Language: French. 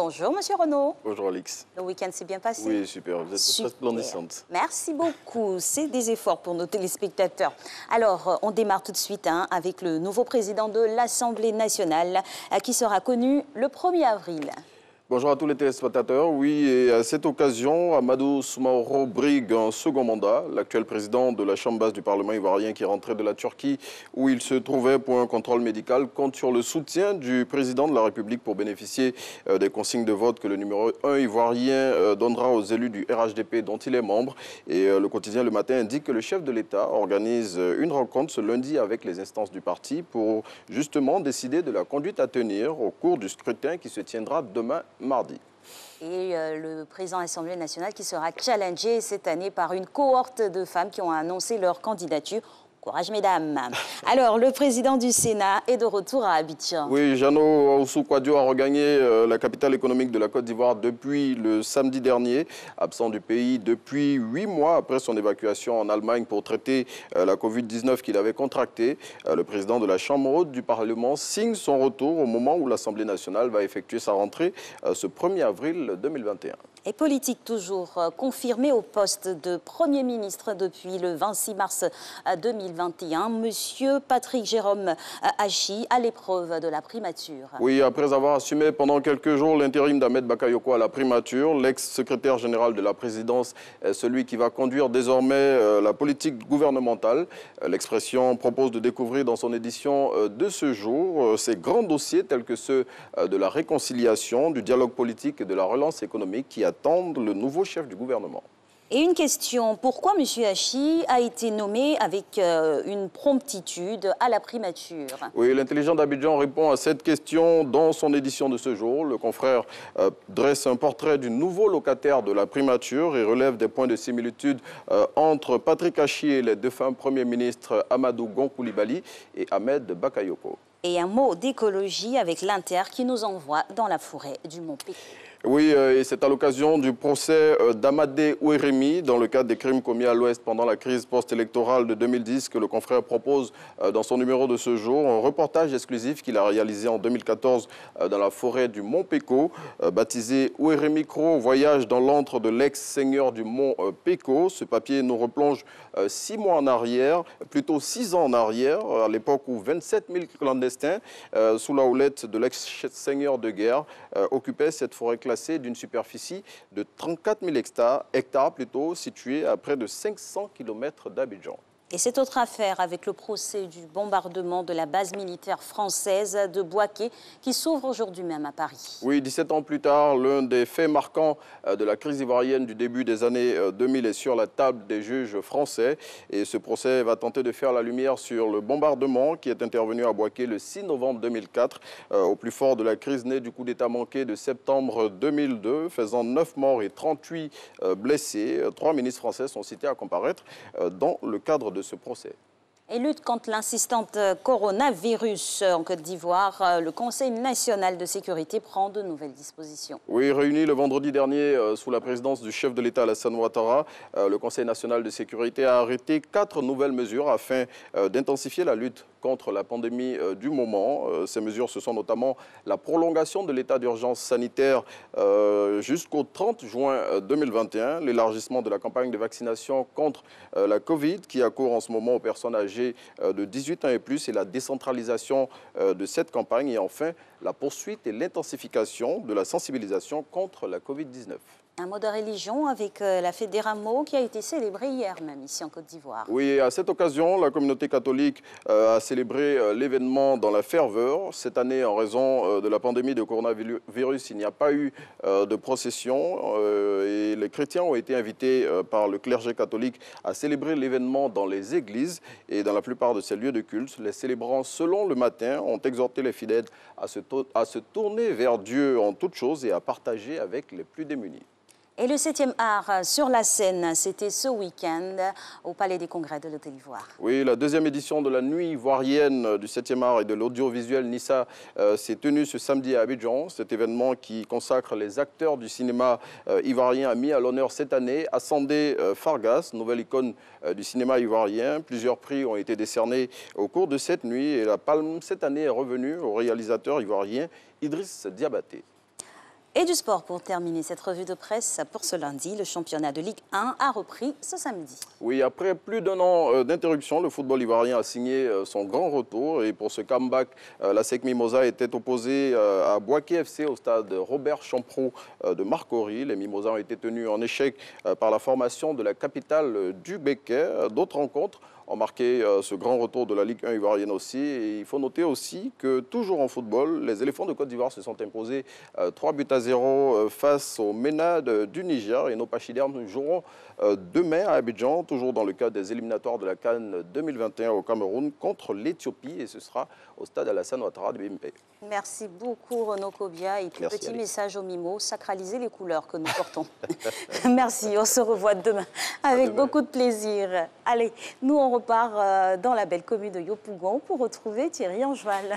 Bonjour, Monsieur Renaud. Bonjour, Alix. Le week-end s'est bien passé? Oui, super. Vous êtes très splendissante. Merci beaucoup. C'est des efforts pour nos téléspectateurs. Alors, on démarre tout de suite avec le nouveau président de l'Assemblée nationale qui sera connu le 1er avril. Bonjour à tous les téléspectateurs. Oui, et à cette occasion, Amadou Soumaoro brigue un second mandat. L'actuel président de la Chambre basse du Parlement ivoirien qui est rentré de la Turquie où il se trouvait pour un contrôle médical compte sur le soutien du président de la République pour bénéficier des consignes de vote que le numéro 1 ivoirien donnera aux élus du RHDP dont il est membre. Et le quotidien Le Matin indique que le chef de l'État organise une rencontre ce lundi avec les instances du parti pour justement décider de la conduite à tenir au cours du scrutin qui se tiendra demain mardi. Et le président de l'Assemblée nationale qui sera challengé cette année par une cohorte de femmes qui ont annoncé leur candidature. Courage, mesdames. Alors, le président du Sénat est de retour à Abidjan. Oui, Jeannot Ahoussou-Kouadio a regagné la capitale économique de la Côte d'Ivoire depuis le samedi dernier, absent du pays depuis 8 mois après son évacuation en Allemagne pour traiter la Covid-19 qu'il avait contractée. Le président de la Chambre haute du Parlement signe son retour au moment où l'Assemblée nationale va effectuer sa rentrée ce 1er avril 2021. Et politique toujours, confirmé au poste de Premier ministre depuis le 26 mars 2021, Monsieur Patrick Jérôme Hachi à l'épreuve de la primature. Oui, après avoir assumé pendant quelques jours l'intérim d'Ahmed Bakayoko à la primature, l'ex-secrétaire général de la présidence est celui qui va conduire désormais la politique gouvernementale. L'expression propose de découvrir dans son édition de ce jour ces grands dossiers tels que ceux de la réconciliation, du dialogue politique et de la relance économique qui attendent le nouveau chef du gouvernement. Et une question, pourquoi M. Hachi a été nommé avec une promptitude à la primature? Oui, l'intelligent d'Abidjan répond à cette question dans son édition de ce jour. Le confrère dresse un portrait du nouveau locataire de la primature et relève des points de similitude entre Patrick Hachi et les défunts premiers ministres Amadou Gon Coulibaly et Ahmed Bakayoko. Et un mot d'écologie avec l'Inter qui nous envoie dans la forêt du Mont Pékou. Oui, et c'est à l'occasion du procès d'Amadé Ouérémy dans le cadre des crimes commis à l'Ouest pendant la crise post-électorale de 2010 que le confrère propose dans son numéro de ce jour un reportage exclusif qu'il a réalisé en 2014 dans la forêt du Mont Pékou, baptisé Ouérémy Cro, voyage dans l'antre de l'ex-seigneur du Mont Pékou. Ce papier nous replonge 6 mois en arrière, plutôt 6 ans en arrière, à l'époque où 27 000 clandestins, sous la houlette de l'ex-seigneur de guerre, occupaient cette forêt classée d'une superficie de 34 000 hectares située à près de 500 km d'Abidjan. Et cette autre affaire avec le procès du bombardement de la base militaire française de Bouaké qui s'ouvre aujourd'hui même à Paris. Oui, 17 ans plus tard, l'un des faits marquants de la crise ivoirienne du début des années 2000 est sur la table des juges français. Et ce procès va tenter de faire la lumière sur le bombardement qui est intervenu à Bouaké le 6 novembre 2004, au plus fort de la crise née du coup d'État manqué de septembre 2002, faisant 9 morts et 38 blessés. 3 ministres français sont cités à comparaître dans le cadre de ce procès. Et lutte contre l'insistante coronavirus en Côte d'Ivoire, le Conseil national de sécurité prend de nouvelles dispositions. Oui, réuni le vendredi dernier sous la présidence du chef de l'État Alassane Ouattara, le Conseil national de sécurité a arrêté 4 nouvelles mesures afin d'intensifier la lutte contre la pandémie du moment. Ces mesures, ce sont notamment la prolongation de l'état d'urgence sanitaire jusqu'au 30 juin 2021, l'élargissement de la campagne de vaccination contre la Covid qui accourt en ce moment aux personnes âgées de 18 ans et plus et la décentralisation de cette campagne et enfin la poursuite et l'intensification de la sensibilisation contre la Covid-19. Un mot de religion avec la fête des Rameaux qui a été célébrée hier même ici en Côte d'Ivoire. Oui, à cette occasion, la communauté catholique a célébré l'événement dans la ferveur. Cette année, en raison de la pandémie de coronavirus, il n'y a pas eu de procession et les chrétiens ont été invités par le clergé catholique à célébrer l'événement dans les églises et dans la plupart de ces lieux de culte. Les célébrants, selon Le Matin, ont exhorté les fidèles à se tourner vers Dieu en toutes choses et à partager avec les plus démunis. Et le 7e art sur la scène, c'était ce week-end au Palais des Congrès de l'Hôtel Ivoire. Oui, la 2e édition de la nuit ivoirienne du 7e art et de l'audiovisuel Nissa s'est tenue ce samedi à Abidjan. Cet événement qui consacre les acteurs du cinéma ivoirien a mis à l'honneur cette année Assandé Fargas, nouvelle icône du cinéma ivoirien. Plusieurs prix ont été décernés au cours de cette nuit et la palme cette année est revenue au réalisateur ivoirien Idriss Diabaté. Et du sport pour terminer cette revue de presse pour ce lundi. Le championnat de Ligue 1 a repris ce samedi. Oui, après plus d'un an d'interruption, le football ivoirien a signé son grand retour. Et pour ce comeback, la SEC Mimosa était opposée à Bouaké FC au stade Robert Champrou de Marcory. Les Mimosas ont été tenus en échec par la formation de la capitale du Béquet. D'autres rencontres ont marqué ce grand retour de la Ligue 1 ivoirienne aussi. Et il faut noter aussi que, toujours en football, les éléphants de Côte d'Ivoire se sont imposés 3-0 face aux Ménades du Niger. Et nos pachydermes joueront demain à Abidjan, toujours dans le cadre des éliminatoires de la CAN 2021 au Cameroun, contre l'Éthiopie. Et ce sera au stade Alassane Ouattara de BMP. Merci beaucoup Renaud Kobia. Et puis petit message aux Mimos, sacraliser les couleurs que nous portons. Merci, on se revoit demain avec beaucoup de plaisir. Allez, nous on repart dans la belle commune de Yopougon pour retrouver Thierry Angeval.